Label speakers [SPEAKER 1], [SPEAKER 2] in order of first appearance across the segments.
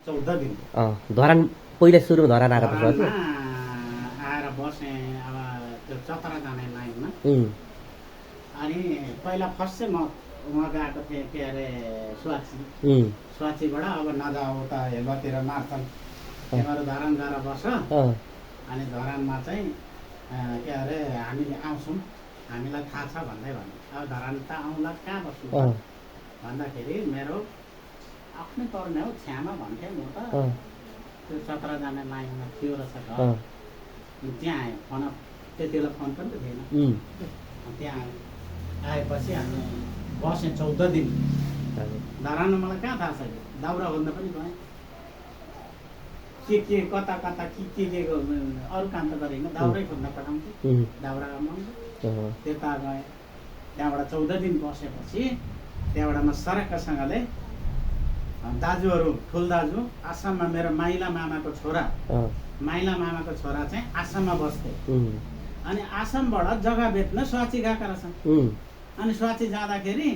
[SPEAKER 1] 14 दिन
[SPEAKER 2] धरान पहिला सुरुमा धरान आएर बस्नु
[SPEAKER 1] धरानमा आएर बसेँ। अब त्यो चतरा जाने लाइनमा अनि पहिला फर्स्ट चाहिँ म गएको थिएँ के अरे स्वाचीबाट। अब नजाऊ उता हेलतिर मार्छन् तिमीहरू धरान गएर बस। अनि धरानमा चाहिँ के अरे हामी आउँछौँ, हामीलाई थाहा छ भन्दै भन्यो। अब धरान त आउँला कहाँ बस्नु भन्दाखेरि मेरो आफ्नै पर्ने हो छ्यामा भन्थेँ म त। त्यो चतरा जाने लाइनमा थियो रहेछ घर। त्यहाँ आयो, फोन त्यति बेला फोन पनि त थिएन। त्यहाँ आएपछि हामी बसेँ 14 दिन। धरानमा मलाई कहाँ थाहा छ, दाउरा खोज्न पनि गएँ। के कता कता के अरू काम त गरेन, दाउरै खोज्न पठाउँथेँ। दाउरामा त्यता गएँ। त्यहाँबाट 14 दिन बसेपछि त्यहाँबाट म सरक्कसँगले दाजुहरू ठुल दाजु आसाममा, मेरो माइला मामाको छोरा चाहिँ आसाममा बस्थे। अनि आसामबाट जग्गा बेच्न स्वाची गएका रहेछन्। अनि स्वाची जाँदाखेरि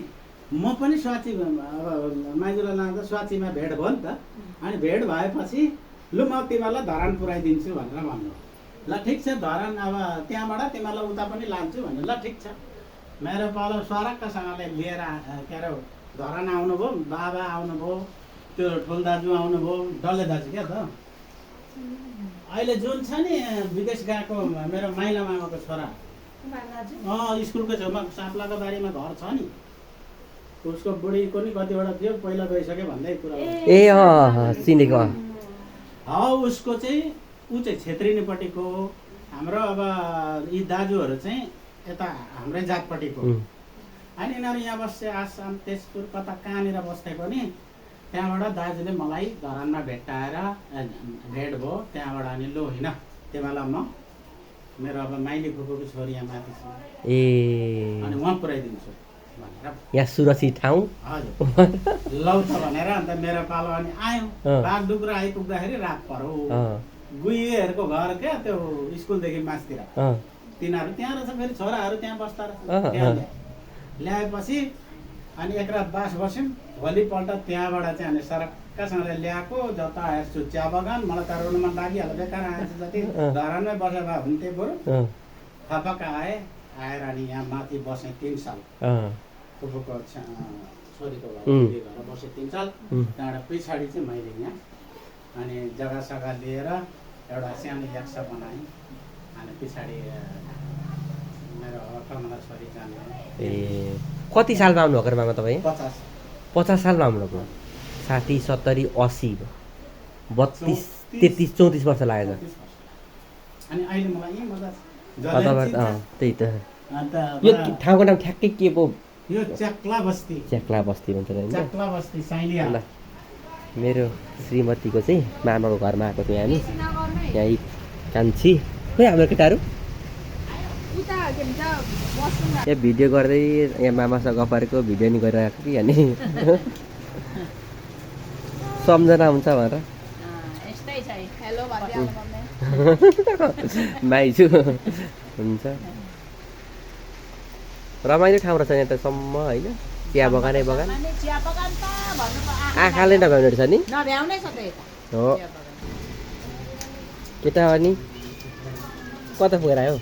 [SPEAKER 1] म पनि स्वाची अब माइजूलाई लाँदा स्वाचीमा भेट भयो नि त। अनि भेट भएपछि लु म तिमीहरूलाई धरान पुऱ्याइदिन्छु भनेर भन्नु। ल ठिक छ, धरान अब त्यहाँबाट तिमीहरूलाई उता पनि लान्छु भन्नु। ल ठिक छ, मेरो पालो सरक्कसँगले लिएर के अरे धरान आउनुभयो। बाबा आउनुभयो, त्यो ठुल दाजु आउनुभयो, डल्ले दाजु क्या त। अहिले जुन छ नि विदेश गएको मेरो माइला मामाको छोरा, स्कुलको छेउमा साप्लाको बारीमा घर छ नि, उसको बुढीको नि कतिवटा थियो, पहिला गइसक्यो भन्दै कुरा।
[SPEAKER 2] चिनेको
[SPEAKER 1] उसको चाहिँ ऊ चाहिँ छेत्रीनीपट्टिको। हाम्रो अब यी दाजुहरू चाहिँ यता हाम्रै जातपट्टिको। अनि यिनीहरू यहाँ बस्छ, आसाम तेजपुर कता कहाँनिर बस्थे पनि। त्यहाँबाट दाजुले मलाई धरानमा भेट्टाएर भेट भयो। त्यहाँबाट अनि लु होइन तिमीलाई म मेरो अब माइली फुपूको छोरी यहाँ माथि छ, अनि उहाँ पुऱ्याइदिन्छु भनेर।
[SPEAKER 2] यहाँ सुरक्षित ठाउँ।
[SPEAKER 1] हजुर लौ त भनेर अन्त मेरो पालो अनि आयो। बागडुग्रा आइपुग्दाखेरि रात पर्यो। गुइहरूको घर क्या त्यो स्कुलदेखि मासतिर, तिनीहरू त्यहाँ रहेछ। फेरि छोराहरू त्यहाँ बस्दा रहेछ। ल्याएपछि अनि एक रात बास बस्यौँ। भोलिपल्ट त्यहाँबाट चाहिँ अनि सरक्कसँगले ल्याएको जता हेर्छु चिया बगान। मलाई त रुनु मन लागिहाल्यो, बेकार आएछ जति धरानमै बसे भए हुन्थ्यो बरु। थपक्क आएर अनि यहाँ माथि बसेँ 3 साल। फुपूको छोरीको घर बसेँ 3 साल। त्यहाँबाट पछाडि चाहिँ मैले यहाँ अनि जग्गा सग्गा लिएर एउटा सानो यक्सा बनाएँ। अनि पछाडि मेरो कमला छोरी जाने।
[SPEAKER 2] कति सालमा आउनुभएको रे मामा तपाईँ? 50 सालमा आउनुभएको। 60, 70, 80, 32, 33, 34 वर्ष लाग्यो।
[SPEAKER 1] अनि अहिले मलाई यही मजा छ।
[SPEAKER 2] त्यही त। यो ठाउँको नाम ठ्याक्कै के पो?
[SPEAKER 1] यो च्याक्ला बस्ती।
[SPEAKER 2] च्याक्ला बस्ती भन्छ नि।
[SPEAKER 1] च्याक्ला बस्ती साइलिया।
[SPEAKER 2] मेरो श्रीमतीको चाहिँ मामाको घरमा आएको थियौँ हामी। यहाँ कान्छी खोइ हाम्रो केटाहरू यहाँ भिडियो गर्दै यहाँ मामासँग गफ गरेको भिडियो नि गरिरहेको कि अनि सम्झना हुन्छ भनेर माइजू हुन्छ। रमाइलो ठाउँ रहेछ यहाँ त सम्म होइन, चिया बगानै बगान। आँखाले नभ्याउने रहेछ नि। हो केटा अनि कता पुगेर आयो?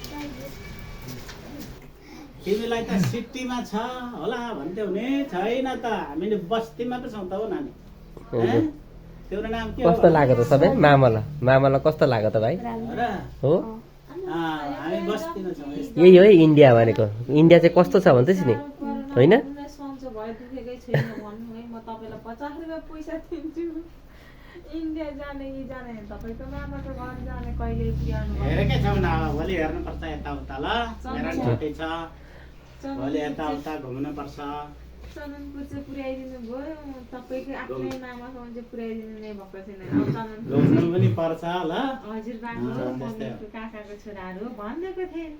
[SPEAKER 1] तिमीलाई त सिटीमा छ होला भन्थ्यौ नि, छैन त हामीले बस्तीमा पो छौँ त हो नानी। तिम्रो नाम के हो?
[SPEAKER 2] कस्तो लाग्यो त सबै? मामालाई कस्तो लाग्यो त भाइ? हो
[SPEAKER 1] हामी बस्तीमा छौँ।
[SPEAKER 2] यही हो है इन्डिया भनेको। इन्डिया चाहिँ कस्तो छ भन्दैछ नि होइन?
[SPEAKER 3] इन्डिया जाने कि जाने तपाईको मामाको घर जाने कहिले पुर्याउनु?
[SPEAKER 1] हेरेकै छौ न, भोलि हेर्नुपर्छ यताउता। ल मेरो छुट्टी छ, भोलि यताउता घुम्नुपर्छ।
[SPEAKER 3] चननपुर चाहिँ पुर्याइदिनु भयो, तपाईँको आफ्नै मामासँग चाहिँ पुर्याइदिनु नै भएको छैन।
[SPEAKER 1] घुम्नु पनि पर्छ ल।
[SPEAKER 3] हजुर बाबु काकाको छोराहरू भनिदिएको थिएँ।